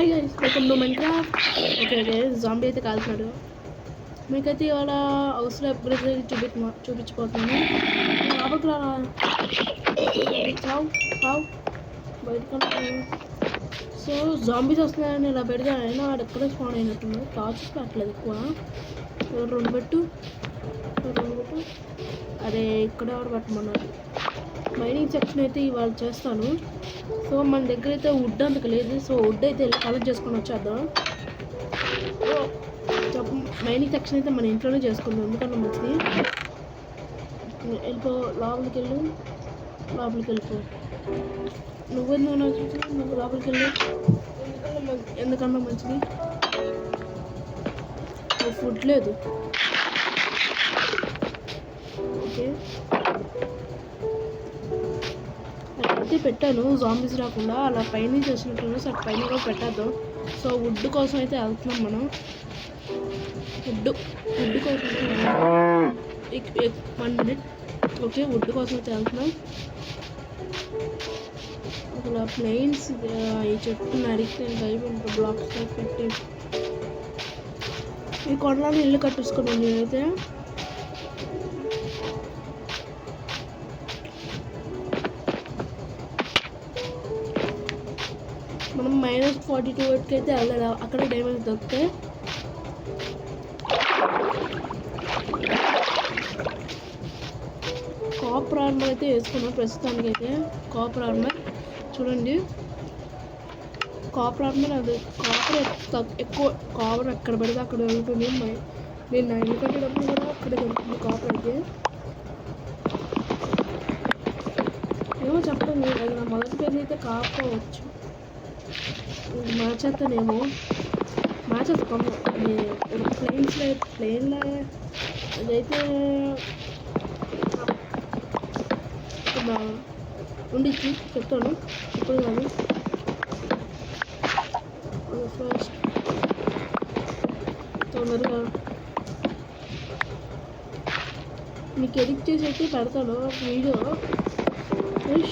Hi guys, welcome to Minecraft. Okay zombie అయితే కాల్చినాడు. మీకైతే ఇవాళ హౌస్లో అప్గ్రేడ్ చూపించబోతున్నాను. లోపలికి రా, చావు చావు బయటకు. సో జాంబీస్ వస్తున్నాయని ఇలా పెడితే అయినా వాడు ఎక్కడే స్పాన్ అయినట్టున్నాడు. టార్చెస్ పెట్టలేదు ఎక్కువ. రెండు పెట్టు. అరే ఇక్కడే వాడు పెట్టమన్నాడు. మైనింగ్ సెక్షన్ అయితే ఇవాళ చేస్తాను. సో మన దగ్గర అయితే వుడ్ అంతకు లేదు. సో వుడ్ అయితే వెళ్ళి కలెక్ట్ చేసుకొని వచ్చేద్దాం. మైనింగ్ సెక్షన్ అయితే మన ఇంట్లోనే చేసుకుందాం, ఎందుకన్నా మంచిది. వెళ్ళిపో, లోపలికి వెళ్ళిపో. నువ్వు లోపలికి వెళ్ళు, ఎందుకన్నా మంచిది. ఫుడ్ లేదు. ఓకే అయితే పెట్టాను జాంబీస్ రాకుండా. అలా పైన చేసినట్టు సో పైన కూడా పెట్టేద్దాం. సో వుడ్ కోసం అయితే వెళ్తున్నాం మనం. వుడ్ కోసం 1 మినిట్. ఓకే వుడ్ కోసం అయితే వెళ్తున్నాం. అసలు ప్లెయిన్స్ ఈ చెట్టు నరికి నేను బ్లాక్స్ పెట్టి ఈ కొండలను ఇల్లు కట్టించుకున్నాను నేనైతే. మనం -42 వరకు అయితే వెళ్ళాలి. అక్కడ డైమండ్స్ దొరికితే కాపర్ ఆర్మర్ అయితే వేసుకున్నాం ప్రస్తుతానికి అయితే. కాపర్ ఆర్మర్ చూడండి, కాపర్ ఆర్మర్ అది కాపర్ ఎక్కువ. కాపర్ ఎక్కడ పడితే అక్కడ దొరుకుతుంది. నేను 9 కట్టేటప్పుడు కూడా అక్కడ దొరుకుతుంది కాపర్ అయితే. ఏమో చెప్పండి, అది నా మొదటి పేరు అయితే కాపర్ అవ్వచ్చు. మార్చేస్తానేమో ప్లెయిన్లో అదైతే ఉండి చెప్తాను ఇప్పుడు కాదు. ఫస్ట్ తొందరగా మీకు ఎడిట్ చేసి అయితే పెడతాను వీడియో.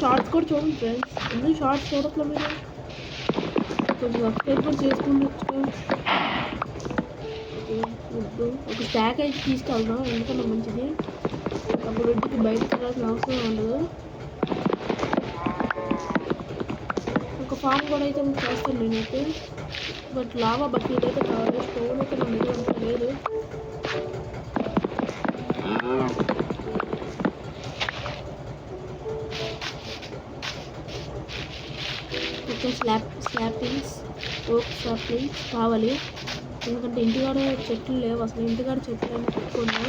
షార్ట్స్ కూడా చూడండి ఫ్రెండ్స్. ఎందుకు షార్ట్స్ చూడట్లే మీరు? కొంచెం సబ్స్క్రైబ్ కూడా చేసుకుంటూ ఒక స్టాక్ అయితే తీసుకెళ్దాం, ఎందుకన్నా మంచిది. అప్పుడు ఇంటికి బయటకు వెళ్ళాల్సిన అవసరం ఉండదు. ఒక ఫామ్ కూడా అయితే చేస్తాను నేనైతే. బట్ లావా బకెట్ అయితే కావాలి. స్టోన్ అయితే మన దగ్గర అంత లేదు. ఓకే స్లాపింగ్స్ ఓక్ స్లాపింగ్స్ కావాలి, ఎందుకంటే ఇంటికాడ చెట్లు లేవు అసలు. ఇంటికాడ చెట్లు అని పెట్టుకున్నాం,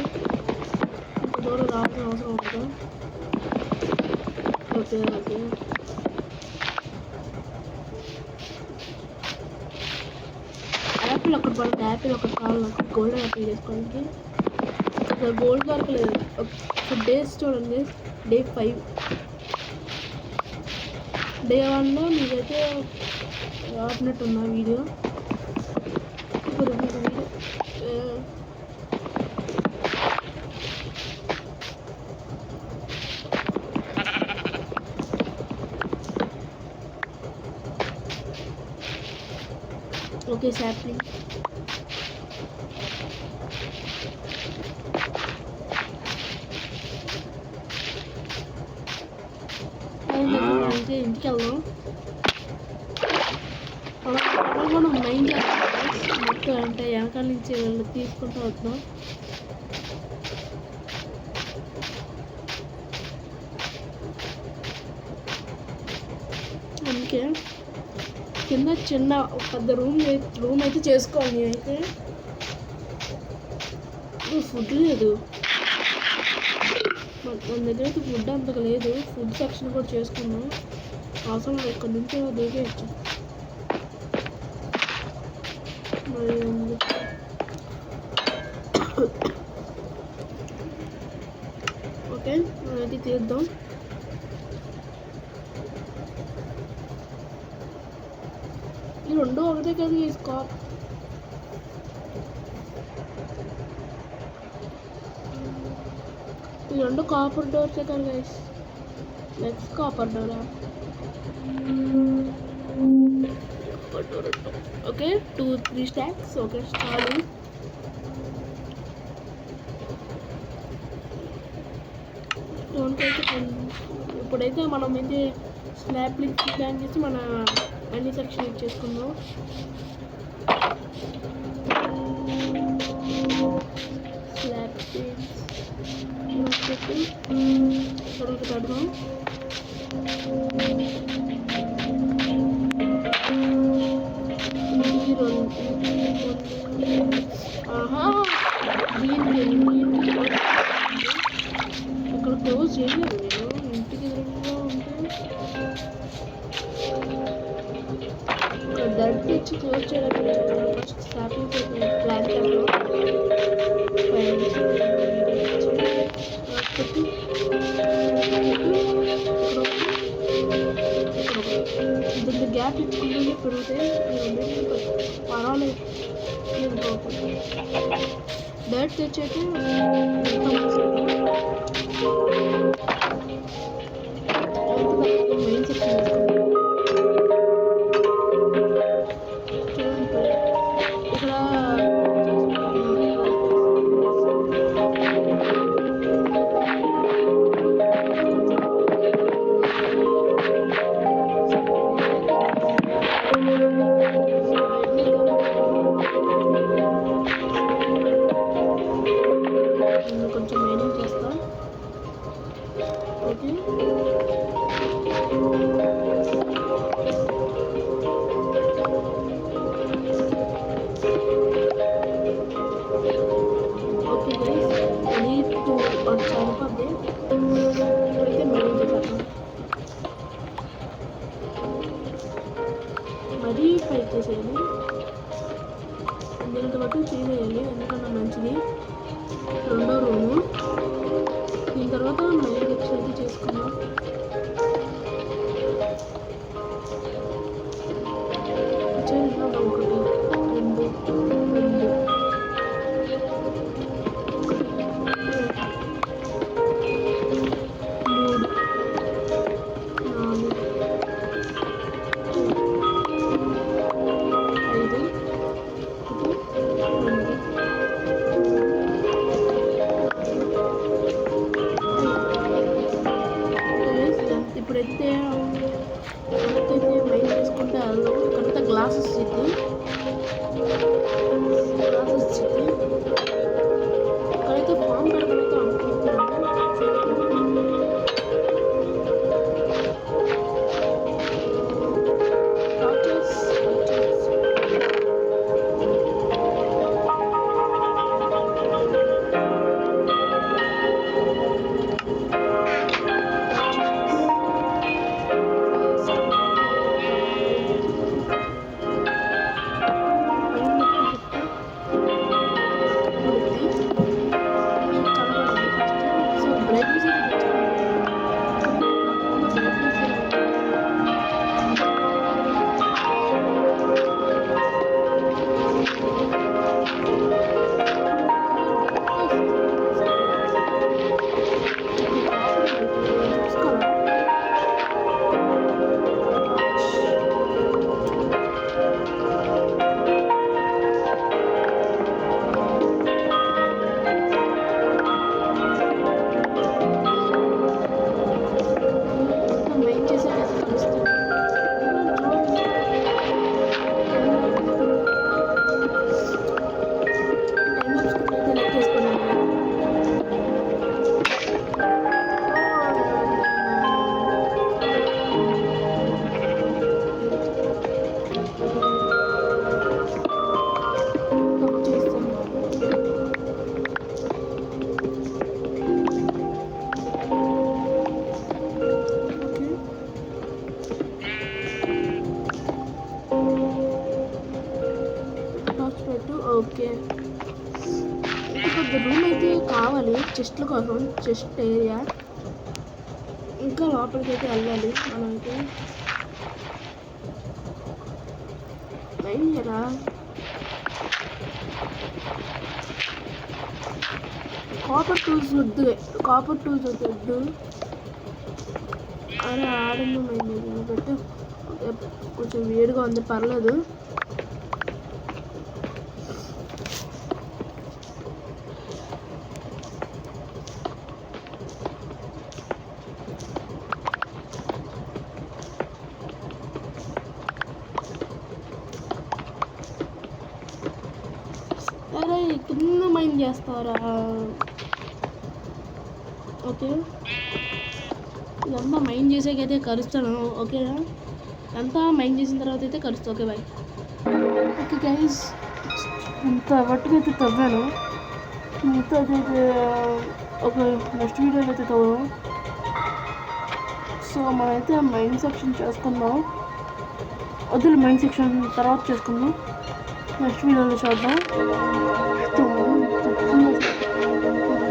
ఇంత దూరం రావాల్సిన అవసరం ఉంటుంది. ఓకే యాపిల్ ఒకటి పడుతుంది. యాపిల్ ఒకటి కావాలి నాకు, గోల్డెన్ యాపిల్ చేసుకోవడానికి. అసలు గోల్డ్ దొరకలేదు. ఒక డేస్ చూడండి, డే 5. డే 1లో మీకైతే ఆడినట్టున్నా వీడియో. ఇప్పుడు ఓకే సాప్లింగ్ అయితే ఇంటికి వెళ్దాం. మనం మైండ్ మొత్తం అంటే వెనకాల నుంచి వాళ్ళు తీసుకుంటూ వద్దాం. అందుకే కింద చిన్న పెద్ద రూమ్ అయితే చేసుకోవాలి. నేనైతే ఫుడ్ లేదు మన దగ్గర అయితే, ఫుడ్ అంతగా లేదు. ఫుడ్ సెక్షన్ కూడా చేసుకున్నాం. అవసరం ఇక్కడ నుంచి దూకేయచ్చు. మరి ఓకే అది తీద్దాం. ఈ రెండు ఒకటే కదా తీసుకో. ఈ రెండు కాపర్ డోర్సే కదా guys. Let's copper Dora. Okay 2-3 stocks okay చాలు. ఇప్పుడైతే మనం అయితే స్లాబ్ లింక్ ప్లాన్ చేసి మన అన్ని సెక్షన్ చేసుకుందాం. స్లాబ్ త్వరగా కడదాం. ఇక్కడ క్లోజ్ చేయలేదు నేను, ఇంటికి ఎదురుగా ఉంటే ఇక్కడ డైరెక్ట్ ఇచ్చి క్లోజ్ చేయడం. ఫస్ట్ స్టార్టింగ్ ప్లాన్ చేద్దాం. దీనికి గ్యాప్ ఇచ్చుకుంటూనే పెరిగితే పర్వాలేదు. డైరెక్ట్ తెచ్చైతే మెయిన్ సెక్షన్ ఇక్కడ కొంచెం మైనింగ్ చేస్తా. ఓకే ఓకే గైస్, నీట్ చనిపోద్ది. ఇప్పుడైతే మైనింగ్ చేస్తాను. మరీ పైకి చేసేయాలి, దీనికి బట్టి చేసేయాలి, ఎందుకన్నా మంచిది. రెండో రూము, దీని తర్వాత మైనింగ్ వచ్చేది చేసుకున్నాం. ఒకటి 2 ఇప్పుడైతే మైండ్ చేసుకుంటే ఇక్కడంతా గ్లాసెస్ ఇక్కడైతే ఫామ్ పెడతానైతే అనుకుంటున్నాను. ఓకే, ఇంకొక రూమ్ అయితే కావాలి చెస్ట్ల కోసం, చెస్ట్ ఏరియా. ఇంకా లోపలికి అయితే వెళ్ళాలి మనమైతే. అయ్యారా కాపర్ టూల్స్ వద్దు, అరే ఆడను పెట్టు. కొంచెం వేడిగా ఉంది, పర్లేదు. అరే కింద మైండ్ చేస్తారా? ఓకే, ఇదంతా మైండ్ చేసేకైతే కరుస్తాను. ఓకేనా, అంతా మైండ్ చేసిన తర్వాత అయితే కరుస్తా. Okay bye. ఓకే గైస్, ఇంత వట్టుకైతే తవ్వాను. ఇంత అయితే ఒక నెక్స్ట్ వీడియోలో అయితే తవ్వాను. సో మనమైతే మైండ్ సెక్షన్ చేసుకుందాం. వద్దులు, మైండ్ సెక్షన్ తర్వాత చేసుకుందాం, నెక్స్ట్ వీడియోలో చూద్దాం.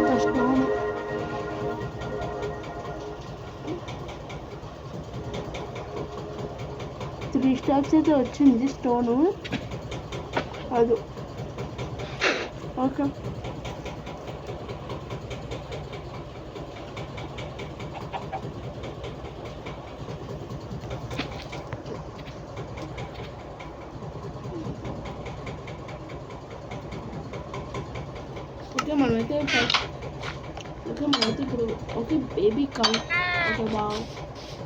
కష్టం. 3 స్టాక్స్ అయితే వచ్చింది స్టోను. అది ఓకే. మనమైతే ఇప్పుడు ఓకే బేబీ కౌ. ఓకే బాగా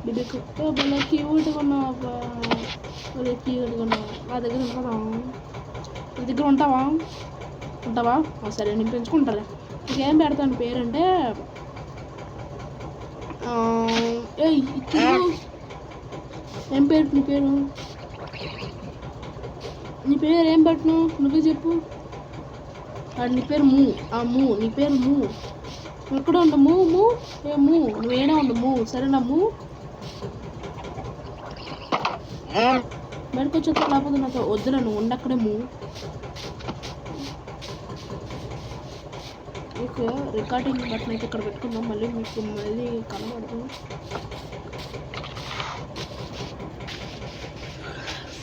బేబీ కుక్క భలే క్యూట్గా ఉన్నావు, భలే క్యూట్గా ఉన్నావు. నా దగ్గర ఉంటావా? నా దగ్గర ఉంటావా? సరే, నేను పెంచుకుంటాలే. నీకేం పెడతాను పేరంటే ఏం పేరు నీ పేరు? నీ పేరు ఏం పెట్టను నువ్వే చెప్పు. నీ పేరు నీ పేరు మూ. నువ్వు ఎక్కడ ఉండు? నువ్వేనా ఉండు సరేనా? బయటకు వచ్చేస్తా, లేకపోతే నాతో వద్దురా, నువ్వు ఉండక్కడే ఓకే. రికార్డింగ్ బటన్ అయితే ఇక్కడ పెట్టుకుందాం, మళ్ళీ కనబడదు.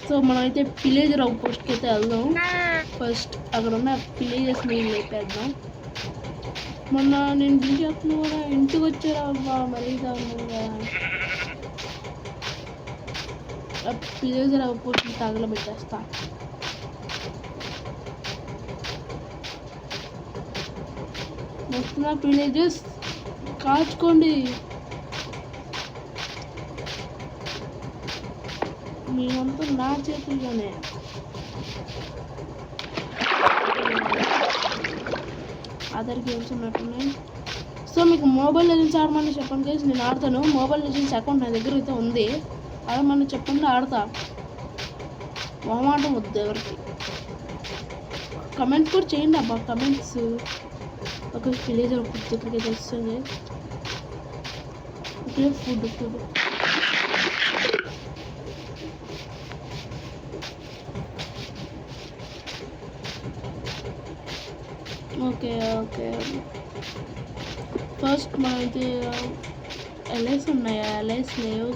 సో మనమైతే విలేజర్ అవుట్ పోస్ట్కి అయితే వెళ్దాం. ఫస్ట్ అక్కడ ఉన్న విలేజెస్ని లేపేద్దాం. మొన్న నేను చేస్తున్నా కూడా ఇంటికి వచ్చారా అబ్బా, మరీ దారుణంగా విలేజర్ అవుట్ పోస్ట్ని తగలబెట్టేస్తా. వస్తున్నా విలేజెస్, కాచుకోండి. మీరంతా నా చేతుల్లోనే. అదర్ గేమ్స్ ఉన్నట్టున్నాయి. సో మీకు మొబైల్ లెజెండ్స్ ఆడమని చెప్పండి గైస్, నేను ఆడతాను. మొబైల్ లెజెండ్స్ అకౌంట్ నా దగ్గర అయితే ఉంది, ఆడమని చెప్పండి, ఆడతా. మొహమాటం వద్దు ఎవరికి. కమెంట్స్ కూడా చేయండి అబ్బా, కమెంట్స్. ఒక విలేజర్ దగ్గరికి అయితే వస్తుంది. Okay, food okay. ఫస్ట్ మనైతే ఎల్ఐస్ ఉన్నాయా? ఎల్ఐస్ లేవు.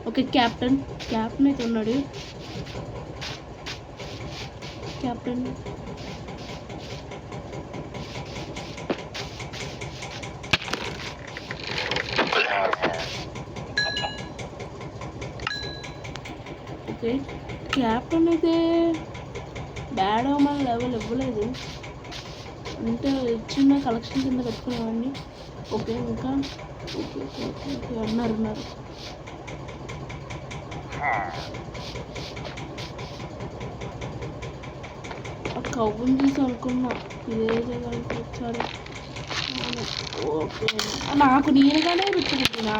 ఓకే, క్యాప్టెన్ అయితే ఉన్నాడు. Captain okay. క్యాప్టెన్ అయితే బ్యాడ్ అవ్వమని లెవెల్ ఇవ్వలేదు, అంటే చిన్న కలెక్షన్ కింద పెట్టుకునేవాడిని. ఓకే, ఇంకా ఓకే అన్నారు. కవ్వుని చూసి అనుకున్నా ఇదే వచ్చారు. ఓకే, నాకు నేనుగానే పెట్టుకుంటున్నా.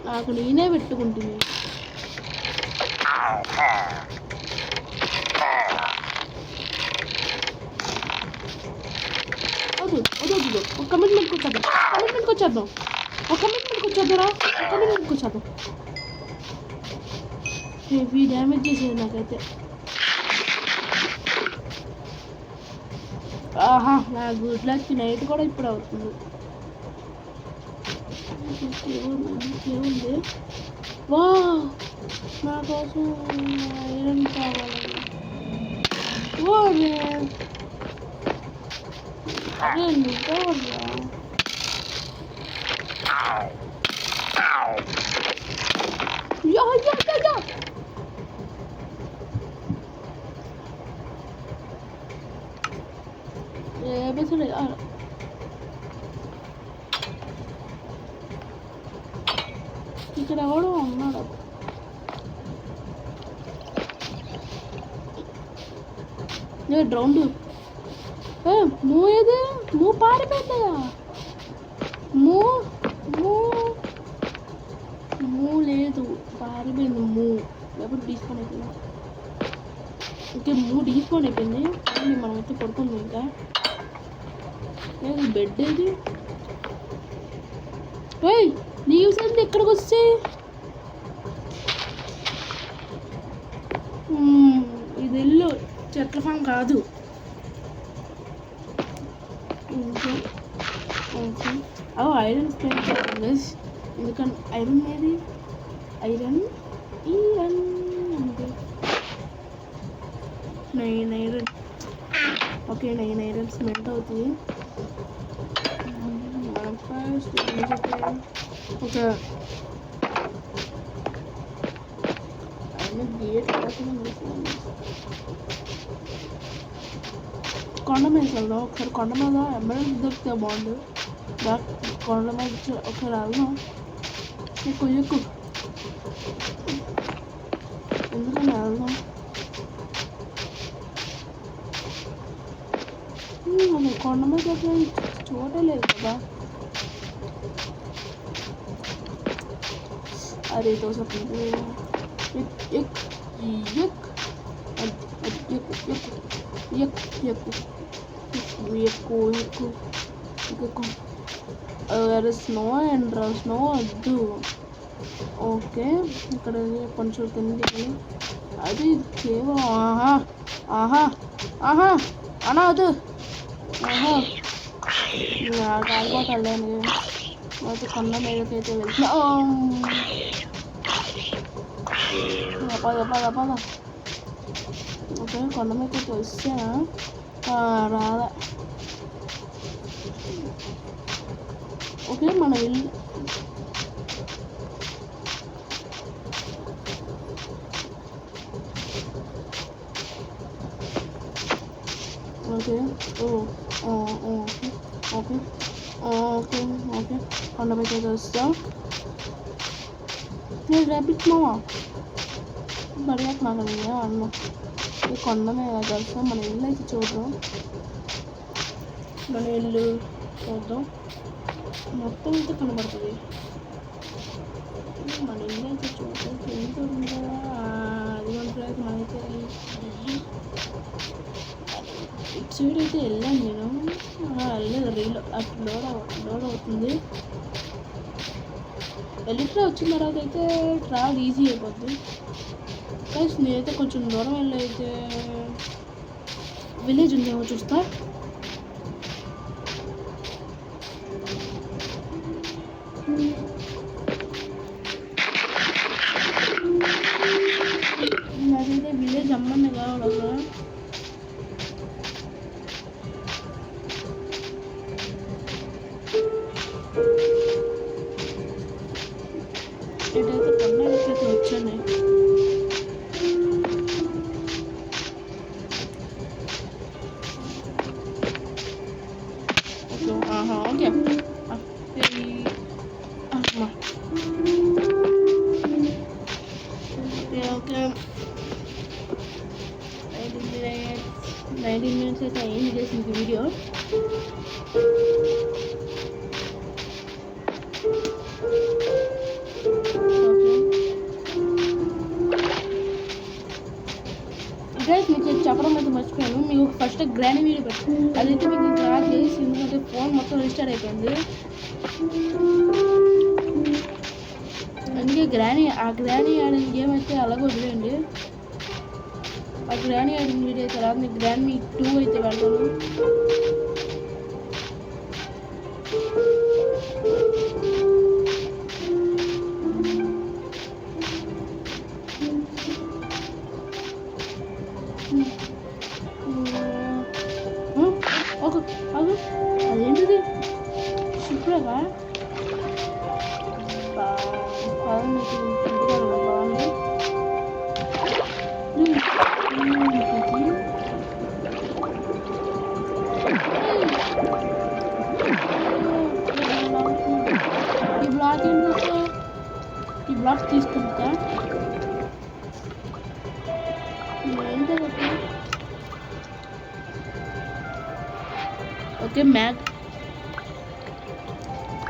నాకు నేనే పెట్టుకుంటుంది. వద్దు, ఒక కమిట్మెంట్కి వచ్చేద్దాం. హెవీ డ్యామేజ్ చేసేది నాకైతే. ఆహా, నా గుడ్ లక్ నైట్ కూడా ఇప్పుడు అవుతుంది. ఏముంది? వా, నా కోసం ఐరన్ కావాలి. అరే నువ్వే వద్దా ఏబసలే ఇక్కడ ఎవడో ఉన్నాడు డ్రౌండ్ మూ ఏది మూ పారిపోయిందా మూ మూ మూ లేదు పారిపోయింది మూ ఎప్పుడు డీస్పోన్ అయిపోయింది ఓకే మూ డీస్పోన్ అయిపోయింది కానీ మనం అయితే పడుకుంది ఇంకా ఏది బెడ్ ఏది ఏయ్ లీవ్స్ అండి ఎక్కడికి వస్తే ఇది ఇల్లు చెట్ల ఫామ్ కాదు ఐరన్ స్పెన్స్ ఎందుకంటే ఐరన్ ఏది ఐరన్ ఈరన్ అంటే 9 ఐరన్ ఓకే 9 ఐరన్ స్మెల్ట్ అవుతుంది ఫస్ట్ ఒక గేట్ కొండ మీద వెళ్దాం ఒకసారి కొండ మీద ఎమరాల్డ్ దొరికితే బాగుండు కొండ మీద ఒకసారి వెళ్దాం ఎక్కువ ఎక్కువ ఎందుకని వెళ్దాం కొండ మీద చూడలేదు కదా अरे तो सब एक एक एक అరే స్నో అండ్ స్నో వద్దు ఓకే ఇక్కడ కొంచెం కిందికి అది కేవలం ఆహా ఆహా ఆహా అన్నా వద్దు ఆహా కాలిపోతాను అయితే కొండ మీదకైతే వెళ్తున్నా పద ఓకే కొండ మీదకైతే వచ్చానా రాదా ఓకే మన ఇల్లు okay okay okay okay okay కొండ మీదకైతే వస్తా నేను రేపిట్ మావా బడియాక నాకు అన్నా ఈ కొండ మీద కలిసి మన ఇల్లు అయితే చూద్దాం మన ఇల్లు చూద్దాం మొత్తం అయితే కనబడుతుంది మన ఇల్లు అయితే చూద్దాం ఎంత ఉందా అది మనకి మనైతే ఇటు సైడ్ అయితే వెళ్ళాను నేను వెళ్ళలేదు రీల్ అటు లోడ్ అవుతుంది ఎలిట్రా వచ్చిన తర్వాత అయితే ట్రావెల్ ఈజీ అయిపోద్ది ప్లస్ నేనైతే కొంచెం దూరం వెళ్ళైతే విలేజ్ ఉందేమో చూస్తా నాకైతే విలేజ్ అమ్మని కావాలి అసలు ఇటైతే కొండలకైతే వచ్చాను ఓకే ఓకే 19 minutes అయితే అయింది చేసింది వీడియో గైస్ మీకు చెప్పడం అయితే మర్చిపోయాను మీకు ఫస్ట్ గ్రానీ వీడియో పెట్టు అదైతే మీకు రాదు చేసి ఎందుకంటే ఫోన్ మొత్తం రిజిస్టర్ అయిపోయింది అందుకే గ్రానీ ఆడిన గేమ్ అయితే అలాగే వదిలేయండి ఆ గ్రానీ ఆడిన వీడియో అయితే రాదు మీకు గ్రానీ 2 అయితే పెడతాను ఓకే పదండి పదండి. ఈ బ్లాక్ ఏంటంటే ఈ బ్లాక్ తీసుకుంటా ఏంటో ఓకే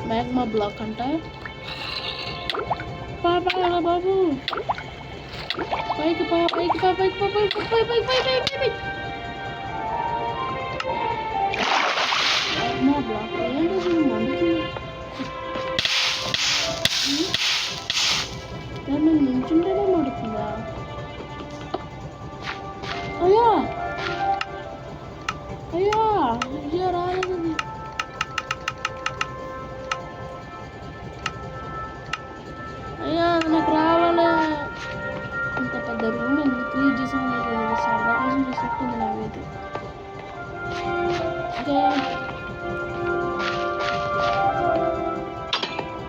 మ్యాగ్మా బ్లాక్ అంట బాబు పైకి మ్యాగ్మా బ్లాక్ ఏంటో మండుతుంది దాన్ని నించుంటేనే మండుతుందా అయ్యా రాలేదు అయ్యా నాకు రావాలి ఇంత పెద్ద రూమ్ ఎందుకు క్రియేట్ చేసాను సరదా కోసం చేసేస్తుంది నాకైతే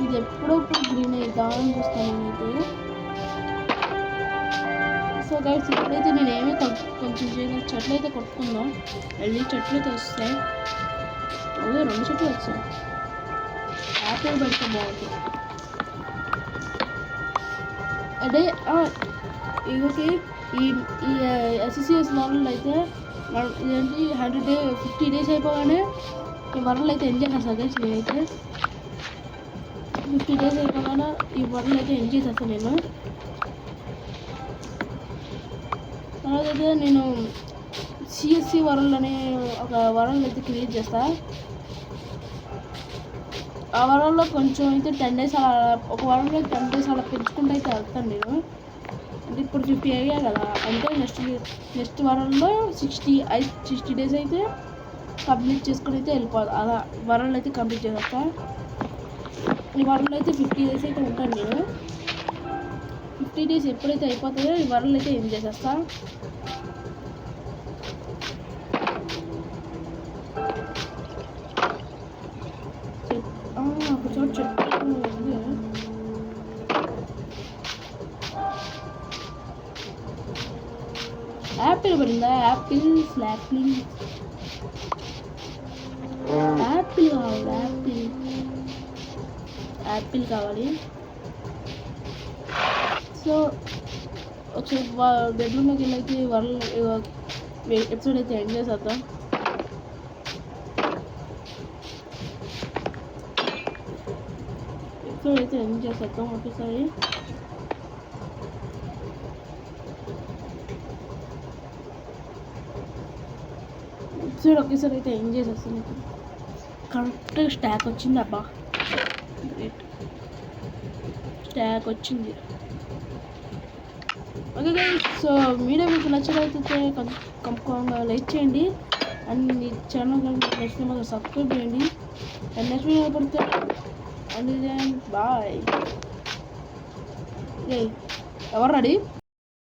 ఇది ఎప్పుడప్పుడు గ్రీన్ అవుతామని చూస్తాను నేనైతే సో గైడ్స్ ఇప్పుడైతే నేనేమీ కొంచెం చెట్లు అయితే కొట్టుకుందాం వెళ్ళి చెట్లు అయితే వస్తాయి అదే 2 చెట్లు వచ్చాయి యాపిల్ పెడితే బాగుంటుంది అదే ఇదికి ఈ SSCS వరల్డ్ అయితే ఇదేంటి 50 days అయిపోగానే ఈ వరల్డ్ అయితే ఎంజాయ్ చేస్తాను గైస్ నేనైతే 50 days అయిపోగానే ఈ వరల్డ్ అయితే ఎంజాయ్ చేస్తాను నేను తర్వాత అయితే నేను CSC వరల్డ్ అనే ఒక వరల్డ్ అయితే క్రియేట్ చేస్తా ఆ వరల్డ్లో కొంచెం అయితే 10 days అలా ఒక వరల్డ్లో 10 days అలా పెంచుకుంటూ అయితే వెళ్తాను నేను అంటే ఇప్పుడు 50 అయ్యా కదా అంటే నెక్స్ట్ వరల్డ్లో 60 days అయితే కంప్లీట్ చేసుకుని అయితే వెళ్ళిపోదు అలా వరల్డ్ అయితే కంప్లీట్ చేస్తా ఈ వరల్డ్ అయితే 50 days అయితే ఉంటాను నేను 50 days ఎప్పుడైతే అయిపోతాయో ఈ వరల్డ్ అయితే ఏం చేసేస్తా ఒక చోట చెట్టు యాపిల్ పడిందా యాపిల్ కావాలి సో ఒకసారి బెడ్రూమ్లోకి వెళ్ళి వరల్డ్ ఎపిసోడ్ అయితే ఎంజాయ్ చేద్దాం ఎపిసోడ్ అయితే ఎంజాయ్ చేద్దాం ఒకేసారి ఎపిసోడ్ ఒకేసారి అయితే ఎంజాయ్ చేస్తాను కరెక్ట్గా స్టాక్ వచ్చింది అబ్బా గ్రేట్ స్టాక్ వచ్చింది ఓకే గైస్ సో వీడియో మీకు నచ్చినట్లయితే కంపల్సరీగా లైక్ చేయండి అండ్ మీ ఛానల్ నచ్చితే మాకు సబ్స్క్రైబ్ చేయండి అండ్ నెక్స్ట్ వీడియో పడితే అండ్ బాయ్ ఎవరు రెడీ